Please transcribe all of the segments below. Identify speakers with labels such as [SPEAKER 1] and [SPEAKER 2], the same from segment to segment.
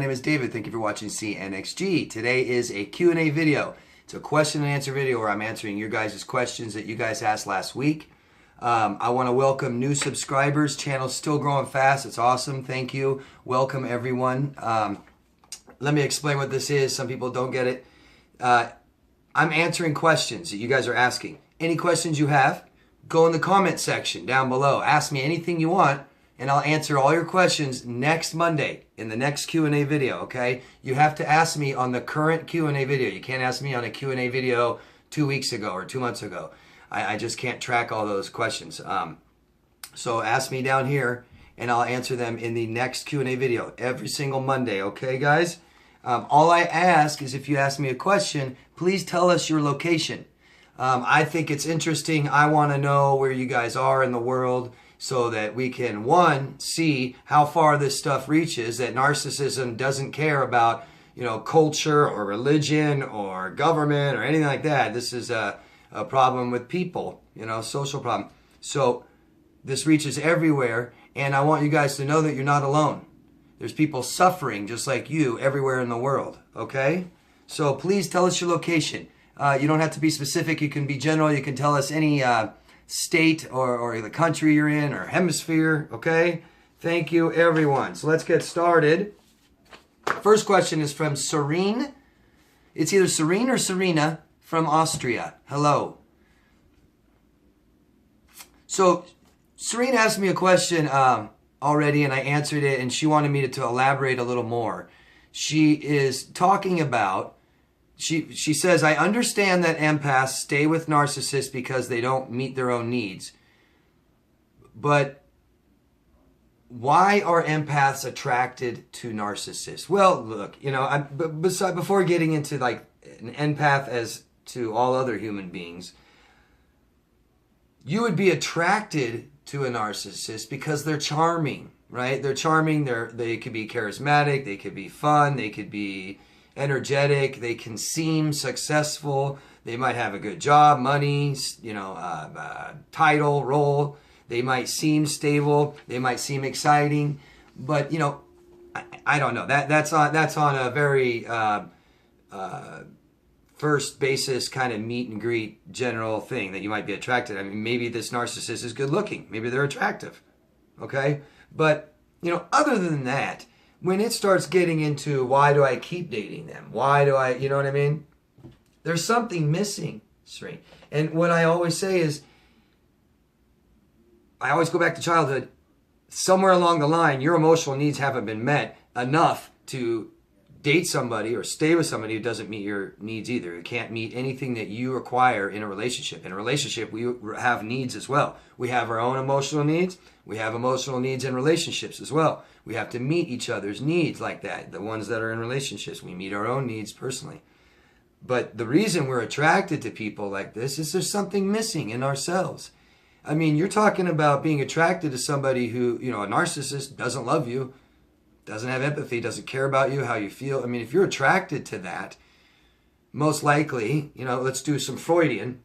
[SPEAKER 1] name is David. Thank you for watching CNXG. Today is a Q&A video. It's a question and answer video where I'm answering your guys' questions that you guys asked last week. I want to welcome new subscribers. Channel's still growing fast. It's awesome. Thank you. Welcome, everyone. Let me explain what this is. Some people don't get it. I'm answering questions that you guys are asking. Any questions you have, go in the comment section down below. Ask me anything you want, and I'll answer all your questions next Monday in the next Q&A video, okay? You have to ask me on the current Q&A video. You can't ask me on a Q&A video 2 weeks ago or 2 months ago. I just can't track all those questions. So ask me down here, and I'll answer them in the next Q&A video every single Monday, okay, guys? All I ask is if you ask me a question, please tell us your location. I think it's interesting. I want to know where you guys are in the world so that we can, one, see how far this stuff reaches, that narcissism doesn't care about, culture or religion or government or anything like that. This is a problem with people, social problem. So this reaches everywhere, and I want you guys to know that you're not alone. There's people suffering just like you everywhere in the world, okay? So please tell us your location. You don't have to be specific. You can be general. You can tell us any state or the country you're in or hemisphere, okay? Thank you, everyone. So let's get started. First question is from Serene. It's either Serene or Serena from Austria. Hello. So Serene asked me a question already, and I answered it, and she wanted me to elaborate a little more. She is talking about, she says, I understand that empaths stay with narcissists because they don't meet their own needs. But why are empaths attracted to narcissists? Well, look, before getting into like an empath as to all other human beings, you would be attracted to a narcissist because they're charming, right? They're charming. They could be charismatic. They could be fun. They could be energetic. They can seem successful. They might have a good job, money, title, role. They might seem stable. They might seem exciting. But I don't know. That's on a very first basis kind of meet and greet general thing that you might be attracted. I mean, maybe this narcissist is good looking. Maybe they're attractive. Okay? But, other than that, when it starts getting into why do I keep dating them? Why do I, you know what I mean? There's something missing, Sri. And what I always say is, I always go back to childhood. Somewhere along the line, your emotional needs haven't been met enough to date somebody or stay with somebody who doesn't meet your needs either. Who can't meet anything that you require in a relationship. In a relationship, we have needs as well. We have our own emotional needs. We have emotional needs in relationships as well. We have to meet each other's needs like that. The ones that are in relationships, we meet our own needs personally. But the reason we're attracted to people like this is there's something missing in ourselves. I mean, you're talking about being attracted to somebody who, a narcissist doesn't love you, doesn't have empathy, doesn't care about you, how you feel. I mean, if you're attracted to that, most likely, let's do some Freudian.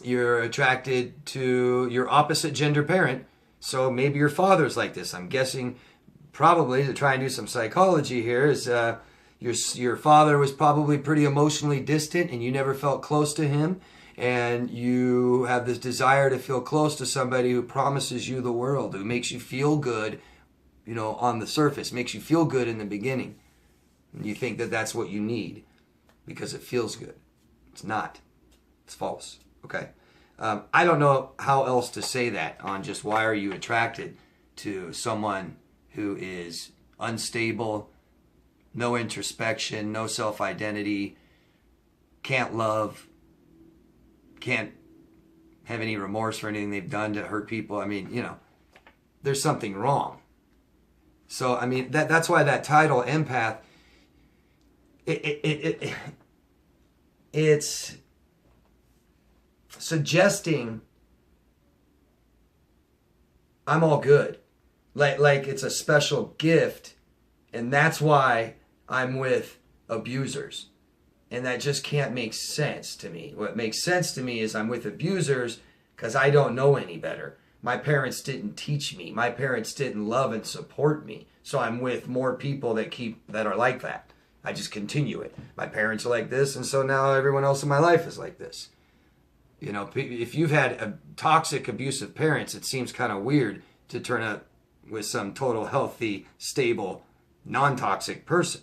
[SPEAKER 1] You're attracted to your opposite gender parent. So maybe your father's like this. I'm guessing probably, to try and do some psychology here, is your father was probably pretty emotionally distant and you never felt close to him. And you have this desire to feel close to somebody who promises you the world, who makes you feel good, on the surface, makes you feel good in the beginning. And you think that that's what you need because it feels good. It's not. It's false. Okay? I don't know how else to say that on just why are you attracted to someone who is unstable, no introspection, no self-identity, can't love, can't have any remorse for anything they've done to hurt people. I mean, there's something wrong. So, I mean, that's why that title, empath, it's suggesting I'm all good. Like it's a special gift, and that's why I'm with abusers. And that just can't make sense to me. What makes sense to me is I'm with abusers because I don't know any better. My parents didn't teach me. My parents didn't love and support me. So I'm with more people that are like that. I just continue it. My parents are like this, and so now everyone else in my life is like this. You know, if you've had a toxic, abusive parents, it seems kind of weird to turn up with some total healthy, stable, non-toxic person.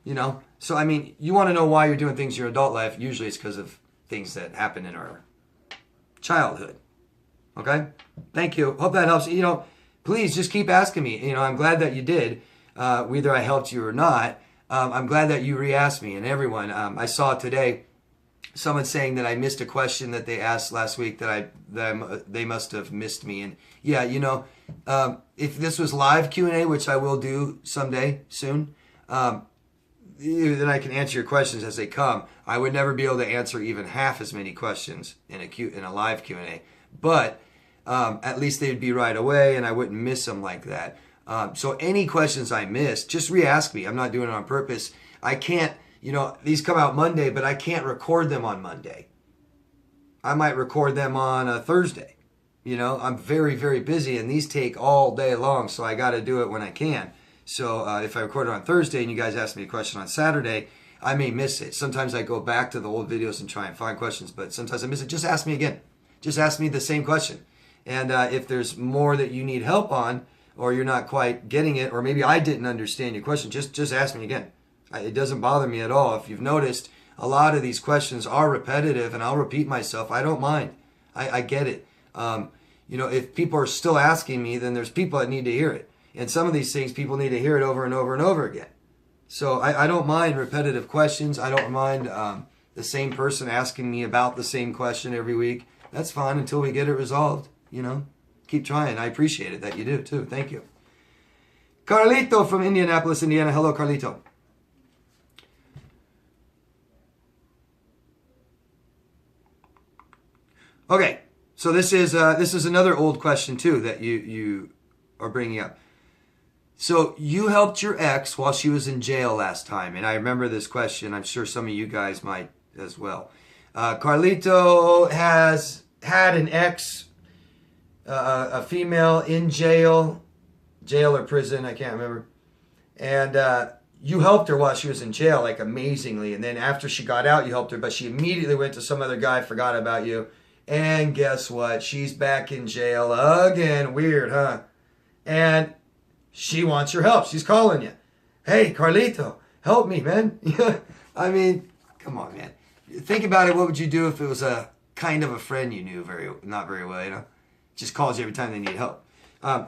[SPEAKER 1] You know? So, I mean, you want to know why you're doing things in your adult life. Usually it's because of things that happen in our childhood. Okay? Thank you. Hope that helps. You know, please just keep asking me. You know, I'm glad that you did. Whether I helped you or not, I'm glad that you re-asked me. And everyone, I saw today someone saying that I missed a question that they asked last week they must have missed me. And yeah, you know, if this was live Q&A, which I will do someday soon, then I can answer your questions as they come. I would never be able to answer even half as many questions in a live Q&A, but at least they'd be right away, and I wouldn't miss them like that. So any questions I missed, just re-ask me. I'm not doing it on purpose. I can't, you know, these come out Monday, but I can't record them on Monday. I might record them on a Thursday. You know, I'm very, very busy, and these take all day long, so I got to do it when I can. So if I record it on Thursday and you guys ask me a question on Saturday, I may miss it. Sometimes I go back to the old videos and try and find questions, but sometimes I miss it. Just ask me again. Just ask me the same question. And if there's more that you need help on, or you're not quite getting it, or maybe I didn't understand your question, just ask me again. It doesn't bother me at all. If you've noticed, a lot of these questions are repetitive, and I'll repeat myself. I don't mind. I get it. You know, if people are still asking me, then there's people that need to hear it. And some of these things, people need to hear it over and over and over again. So I don't mind repetitive questions. I don't mind the same person asking me about the same question every week. That's fine until we get it resolved, you know. Keep trying. I appreciate it that you do, too. Thank you. Carlito from Indianapolis, Indiana. Hello, Carlito. Okay, so this is another old question too that you are bringing up. So you helped your ex while she was in jail last time, and I remember this question. I'm sure some of you guys might as well. Carlito has had an ex, a female in jail or prison, I can't remember, and you helped her while she was in jail, like amazingly, and then after she got out, you helped her, but she immediately went to some other guy, forgot about you. And guess what? She's back in jail again. Weird, huh? And she wants your help. She's calling you. Hey, Carlito, help me, man. I mean, come on, man. Think about it. What would you do if it was a kind of a friend you knew not very well, you know? Just calls you every time they need help.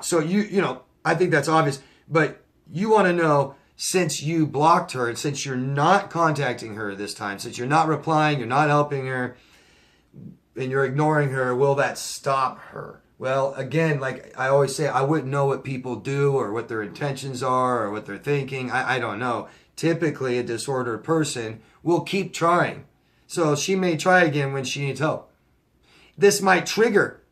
[SPEAKER 1] So you know, I think that's obvious. But you want to know, since you blocked her and since you're not contacting her this time, since you're not replying, you're not helping her, and you're ignoring her, will that stop her? Well, again, like I always say, I wouldn't know what people do or what their intentions are or what they're thinking. I don't know. Typically, a disordered person will keep trying. So she may try again when she needs help. This might trigger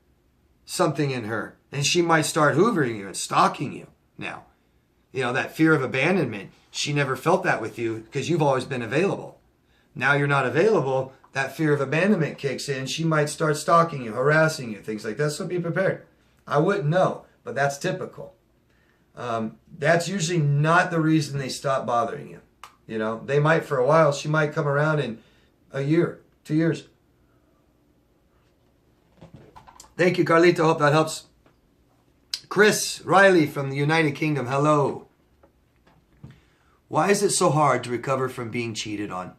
[SPEAKER 1] something in her, and she might start hoovering you and stalking you now. You know, that fear of abandonment, she never felt that with you because you've always been available. Now you're not available, that fear of abandonment kicks in. She might start stalking you, harassing you, things like that. So be prepared. I wouldn't know, but that's typical. That's usually not the reason they stop bothering you. You know, they might for a while. She might come around in a year, 2 years. Thank you, Carlito. Hope that helps. Chris Riley from the United Kingdom. Hello. Why is it so hard to recover from being cheated on?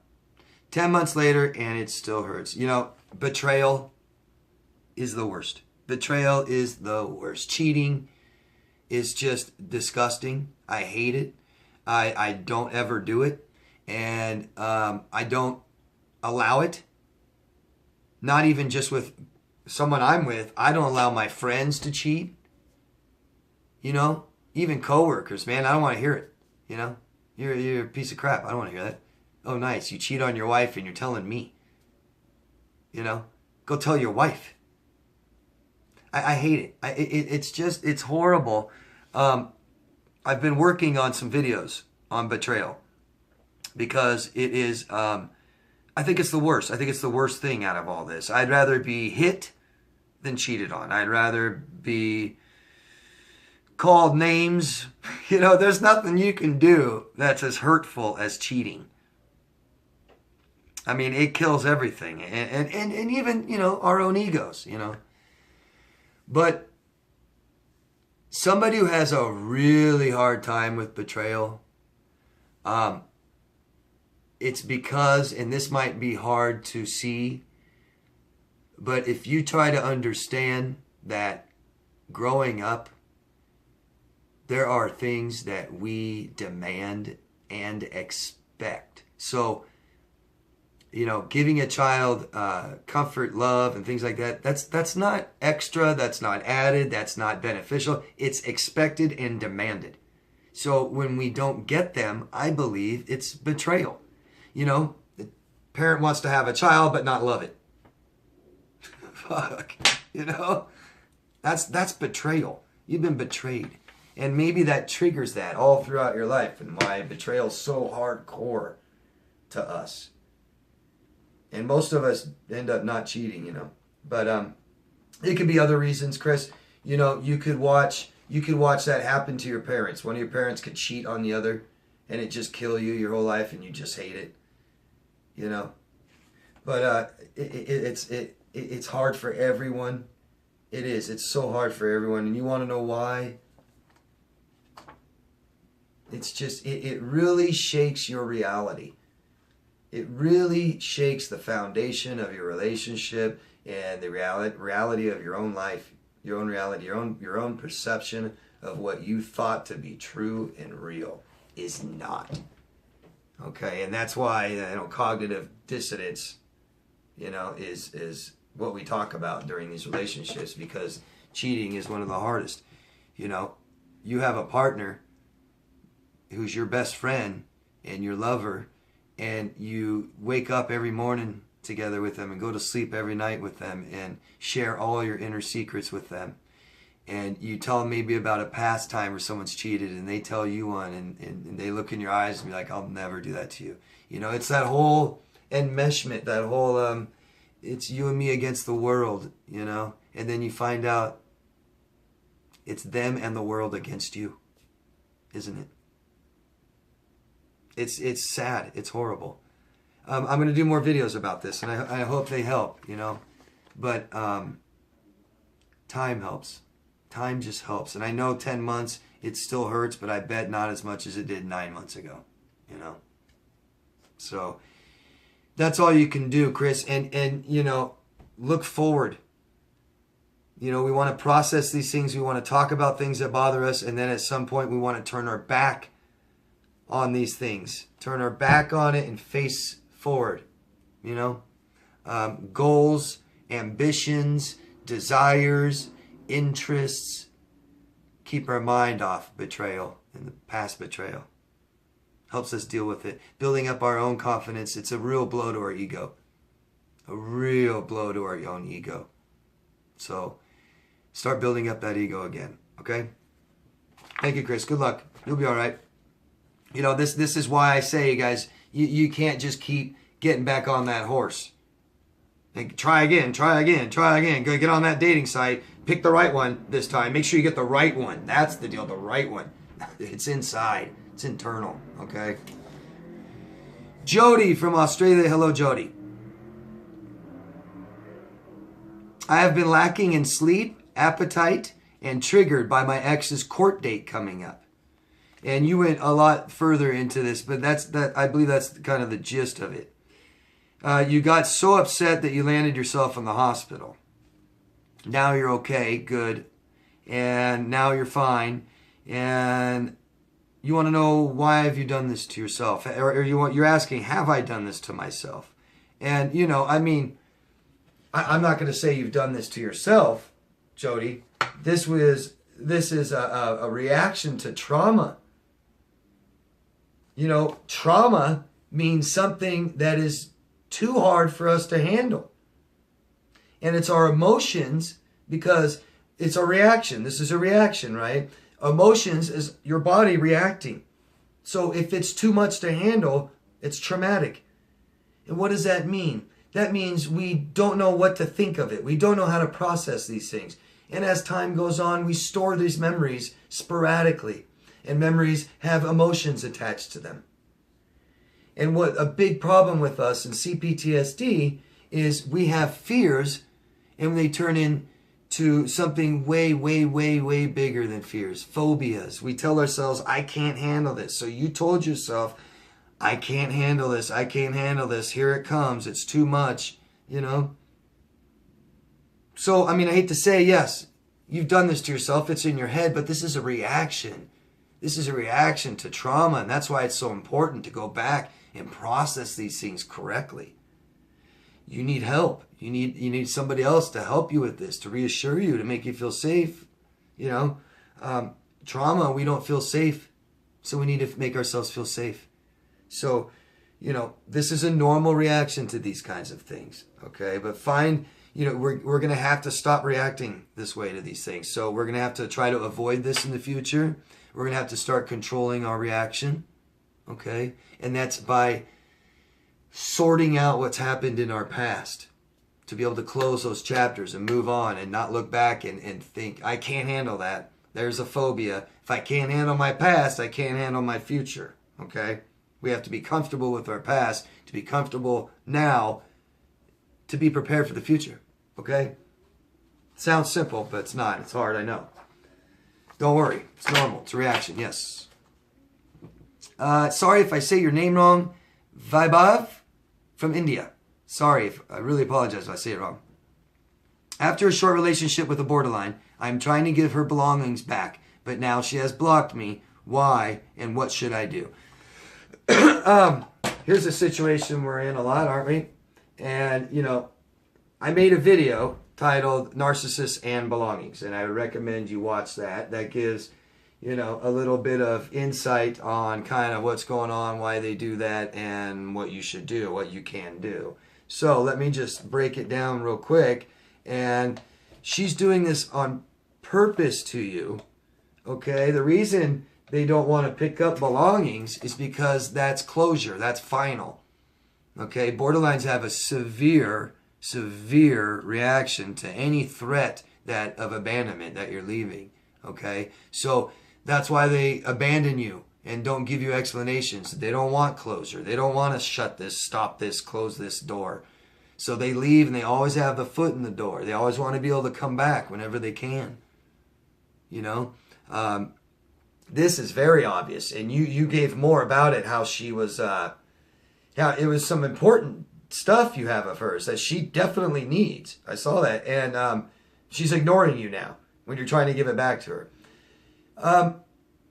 [SPEAKER 1] 10 months later, and it still hurts. You know, betrayal is the worst. Betrayal is the worst. Cheating is just disgusting. I hate it. I don't ever do it. And I don't allow it. Not even just with someone I'm with. I don't allow my friends to cheat. You know, even coworkers, man, I don't want to hear it. You know, you're a piece of crap. I don't want to hear that. Oh, nice. You cheat on your wife and you're telling me. You know, go tell your wife. I hate it. It's horrible. I've been working on some videos on betrayal because it is, I think it's the worst. I think it's the worst thing out of all this. I'd rather be hit than cheated on. I'd rather be called names. You know, there's nothing you can do that's as hurtful as cheating. I mean, it kills everything. And even, you know, our own egos, you know. But somebody who has a really hard time with betrayal, it's because, and this might be hard to see, but if you try to understand that growing up, there are things that we demand and expect. So, you know, giving a child comfort, love, and things like that, that's not extra, that's not added, that's not beneficial. It's expected and demanded. So when we don't get them, I believe it's betrayal. You know, the parent wants to have a child but not love it. Fuck. You know? That's betrayal. You've been betrayed. And maybe that triggers that all throughout your life, and why betrayal's so hardcore to us. And most of us end up not cheating, you know. But it could be other reasons, Chris. You know, you could watch that happen to your parents. One of your parents could cheat on the other, and it just kill you your whole life, and you just hate it. You know. But it's hard for everyone. It is. It's so hard for everyone. And you want to know why? It's just, it really shakes your reality. It really shakes the foundation of your relationship and the reality of your own life, your own reality, your own perception of what you thought to be true and real is not. Okay, and that's why, you know, cognitive dissonance, you know, is what we talk about during these relationships, because cheating is one of the hardest. You know, you have a partner who's your best friend and your lover, and you wake up every morning together with them and go to sleep every night with them and share all your inner secrets with them. And you tell them maybe about a past time where someone's cheated, and they tell you one, and they look in your eyes and be like, I'll never do that to you. You know, it's that whole enmeshment, that whole, it's you and me against the world, you know. And then you find out it's them and the world against you, isn't it? It's sad. It's horrible. I'm going to do more videos about this, and I hope they help, you know. But time helps. Time just helps. And I know 10 months, it still hurts, but I bet not as much as it did 9 months ago, you know. So that's all you can do, Chris. And you know, look forward. You know, we want to process these things. We want to talk about things that bother us, and then at some point we want to turn our back on these things. Turn our back on it and face forward. You know, goals, ambitions, desires, interests. Keep our mind off betrayal and the past betrayal. Helps us deal with it. Building up our own confidence. It's a real blow to our ego. A real blow to our own ego. So start building up that ego again. Okay? Thank you, Chris. Good luck. You'll be all right. You know, this is why I say, guys, you can't just keep getting back on that horse. And try again, try again, try again. Go get on that dating site. Pick the right one this time. Make sure you get the right one. That's the deal, the right one. It's inside. It's internal, okay? Jody from Australia. Hello, Jody. I have been lacking in sleep, appetite, and triggered by my ex's court date coming up. And you went a lot further into this, but I believe that's kind of the gist of it. You got so upset that you landed yourself in the hospital. Now you're okay, good, and now you're fine, and you want to know, why have you done this to yourself? Or you're asking, have I done this to myself? And, you know, I mean, I'm not going to say you've done this to yourself, Jody. This is a reaction to trauma. You know, trauma means something that is too hard for us to handle. And it's our emotions, because it's a reaction. This is a reaction, right? Emotions is your body reacting. So if it's too much to handle, it's traumatic. And what does that mean? That means we don't know what to think of it. We don't know how to process these things. And as time goes on, we store these memories sporadically. And memories have emotions attached to them. And what a big problem with us in CPTSD is we have fears and they turn into something way, way, way, way bigger than fears. Phobias. We tell ourselves, I can't handle this. So you told yourself, I can't handle this. I can't handle this. Here it comes. It's too much, you know. So, I mean, I hate to say, yes, you've done this to yourself. It's in your head, but this is a reaction. This is a reaction to trauma, and that's why it's so important to go back and process these things correctly. You need help. You need somebody else to help you with this, to reassure you, to make you feel safe. You know, trauma, we don't feel safe, so we need to make ourselves feel safe. So, you know, this is a normal reaction to these kinds of things, okay? But you know, we're going to have to stop reacting this way to these things. So we're going to have to try to avoid this in the future. We're going to have to start controlling our reaction, okay? And that's by sorting out what's happened in our past, to be able to close those chapters and move on and not look back and think, I can't handle that. There's a phobia. If I can't handle my past, I can't handle my future, okay? We have to be comfortable with our past, to be comfortable now, to be prepared for the future, okay? Sounds simple, but it's not. It's hard, I know. Don't worry. It's normal. It's a reaction, yes. Sorry if I say your name wrong. Vaibhav from India. Sorry, I really apologize if I say it wrong. After a short relationship with a borderline, I'm trying to give her belongings back, but now she has blocked me. Why, and what should I do? Here's a situation we're in a lot, aren't we? And, you know, I made a video titled Narcissists and Belongings, and I would recommend you watch that. That gives, you know, a little bit of insight on kind of what's going on, why they do that, and what you should do, what you can do. So let me just break it down real quick. And she's doing this on purpose to you, okay? The reason they don't want to pick up belongings is because that's closure, that's final, okay? Borderlines have a severe reaction to any threat of abandonment that you're leaving, okay? So that's why they abandon you and don't give you explanations. They don't want closure. They don't want to shut this, stop this, close this door. So they leave and they always have the foot in the door. They always want to be able to come back whenever they can, you know? This is very obvious, and you gave more about it, how she was, how it was some important stuff you have of hers that she definitely needs. I saw that, and she's ignoring you now when you're trying to give it back to her.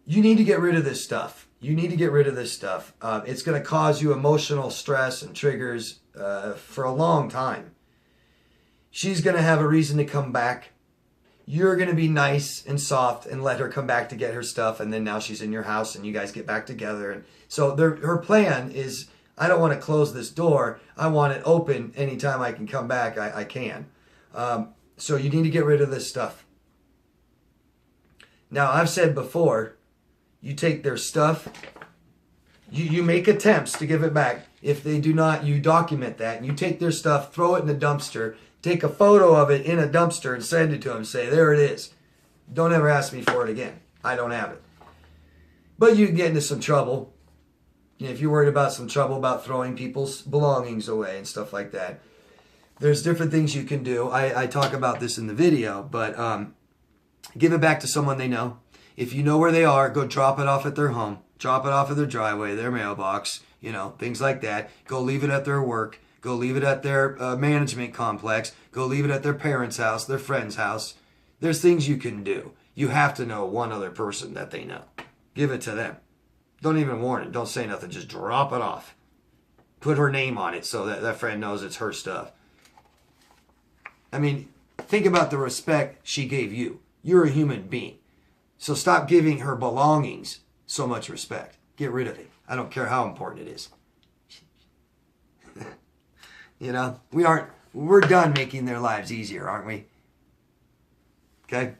[SPEAKER 1] You need to get rid of this stuff. You need to get rid of this stuff. It's going to cause you emotional stress and triggers for a long time. She's going to have a reason to come back. You're going to be nice and soft and let her come back to get her stuff, and then now she's in your house and you guys get back together. And so her plan is, I don't want to close this door. I want it open anytime I can come back, I can. So you need to get rid of this stuff. Now, I've said before, you take their stuff, you make attempts to give it back. If they do not, you document that. And you take their stuff, throw it in the dumpster, take a photo of it in a dumpster and send it to them. Say, there it is. Don't ever ask me for it again. I don't have it. But you can get into some trouble. You know, if you're worried about some trouble about throwing people's belongings away and stuff like that. There's different things you can do. I talk about this in the video, but give it back to someone they know. If you know where they are, go drop it off at their home. Drop it off at their driveway, their mailbox, you know, things like that. Go leave it at their work. Go leave it at their management complex. Go leave it at their parents' house, their friend's house. There's things you can do. You have to know one other person that they know. Give it to them. Don't even warn it. Don't say nothing. Just drop it off. Put her name on it so that friend knows it's her stuff. I mean, think about the respect she gave you. You're a human being. So stop giving her belongings so much respect. Get rid of it. I don't care how important it is. You know, we're done making their lives easier, aren't we? Okay?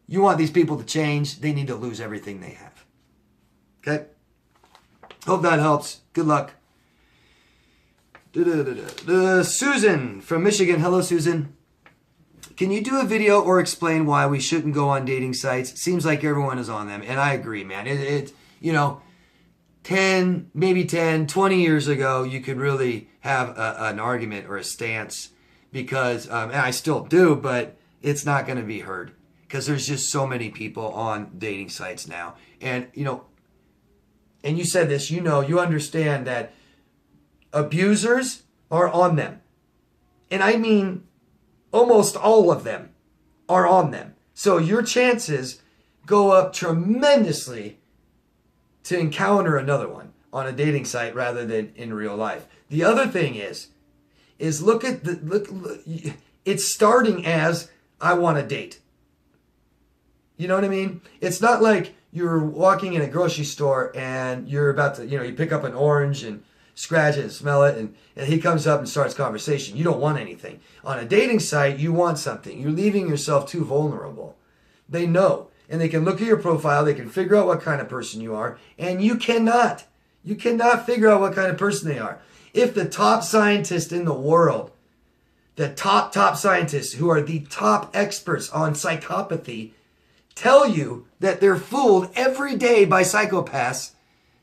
[SPEAKER 1] You want these people to change, they need to lose everything they have. Okay? Hope that helps. Good luck. Susan from Michigan. Hello, Susan. Can you do a video or explain why we shouldn't go on dating sites? Seems like everyone is on them, and I agree, man. You know, 10, maybe 10, 20 years ago, you could really have an argument or a stance because, and I still do, but it's not going to be heard because there's just so many people on dating sites now. And, you know, and you said this, you know, you understand that abusers are on them. And I mean, almost all of them are on them. So your chances go up tremendously to encounter another one on a dating site rather than in real life. The other thing is look at look, it's starting as I want to date. You know what I mean? It's not like you're walking in a grocery store and you're about to, you know, you pick up an orange and scratch it and smell it, and he comes up and starts conversation. You don't want anything. On a dating site, you want something. You're leaving yourself too vulnerable. They know, and they can look at your profile, they can figure out what kind of person you are, and you cannot figure out what kind of person they are. If the top scientists in the world, the top scientists who are the top experts on psychopathy, tell you that they're fooled every day by psychopaths,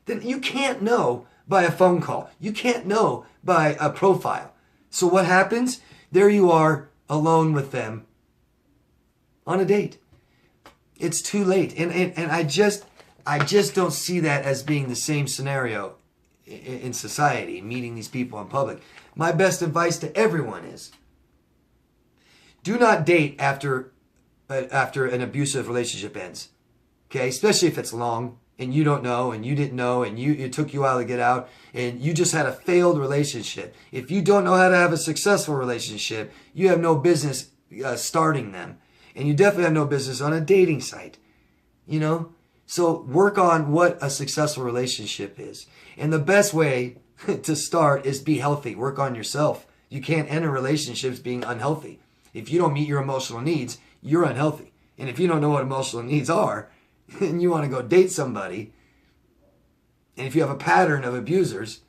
[SPEAKER 1] then you can't know by a phone call. You can't know by a profile. So what happens? There you are alone with them on a date. It's too late. And I just don't see that as being the same scenario in society, meeting these people in public. My best advice to everyone is do not date after an abusive relationship ends. Okay? Especially if it's long and you don't know and you didn't know and it took you a while to get out and you just had a failed relationship. If you don't know how to have a successful relationship, you have no business starting them. And you definitely have no business on a dating site. You know? So work on what a successful relationship is. And the best way to start is be healthy. Work on yourself. You can't enter relationships being unhealthy. If you don't meet your emotional needs, you're unhealthy. And if you don't know what emotional needs are, and you want to go date somebody, and if you have a pattern of abusers,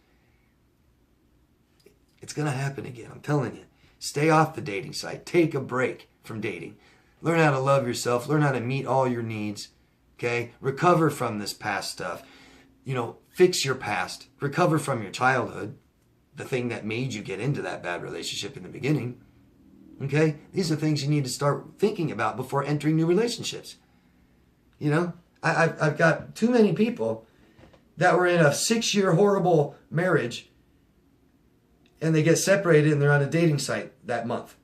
[SPEAKER 1] it's going to happen again. I'm telling you. Stay off the dating site. Take a break from dating. Learn how to love yourself. Learn how to meet all your needs. Okay? Recover from this past stuff. You know, fix your past. Recover from your childhood. The thing that made you get into that bad relationship in the beginning. Okay? These are things you need to start thinking about before entering new relationships. You know, I've got too many people that were in a 6-year horrible marriage and they get separated and they're on a dating site that month.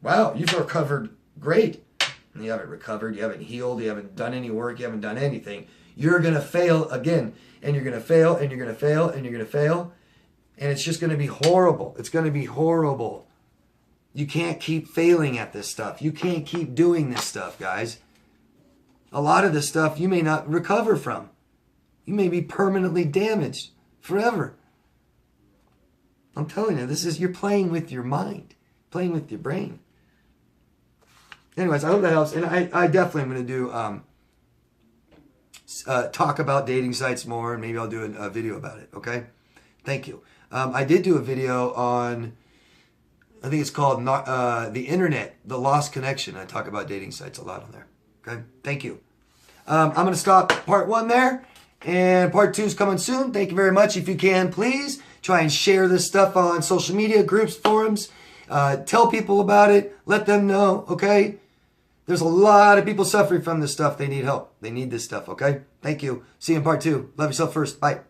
[SPEAKER 1] Wow, you've recovered great. And you haven't recovered, you haven't healed, you haven't done any work, you haven't done anything. You're going to fail again. And you're going to fail, and you're going to fail, and you're going to fail. And it's just going to be horrible. It's going to be horrible. You can't keep failing at this stuff. You can't keep doing this stuff, guys. A lot of this stuff you may not recover from. You may be permanently damaged forever. I'm telling you, you're playing with your mind, playing with your brain. Anyways, I hope that helps. And I definitely am going to do talk about dating sites more, and maybe I'll do a video about it. Okay? Thank you. I did do a video on, I think it's called The Internet, The Lost Connection. I talk about dating sites a lot on there. Okay? Thank you. I'm going to stop part 1 there, and part 2 is coming soon. Thank you very much. If you can, please try and share this stuff on social media, groups, forums. Tell people about it. Let them know, okay? There's a lot of people suffering from this stuff. They need help. They need this stuff, okay? Thank you. See you in part 2. Love yourself first. Bye.